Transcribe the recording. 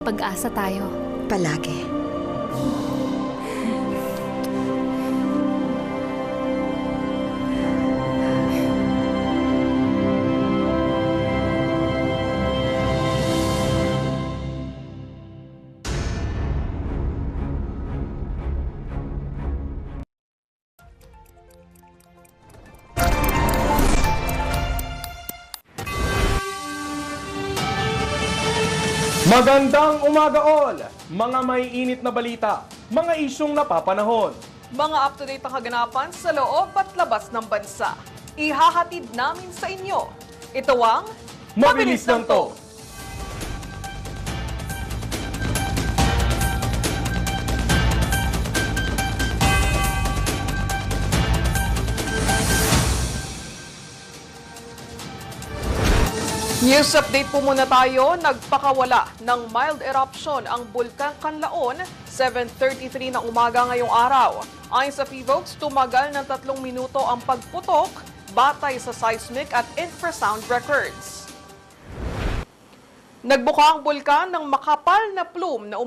Pag-asa tayo. Palagi. Magandang umaga all! Mga may init na balita, mga isyong napapanahon. Mga up-to-date na kaganapan sa loob at labas ng bansa. Ihahatid namin sa inyo. Ito ang Mabilis lang to! News update po muna tayo. Nagpakawala ng mild eruption ang Bulkan Kanlaon, 7:33 ng umaga ngayong araw. Ayon sa PHIVOLCS, tumagal ng 3 minuto ang pagputok batay sa seismic at infrasound records. Nagbuka ang bulkan ng makapal na plume na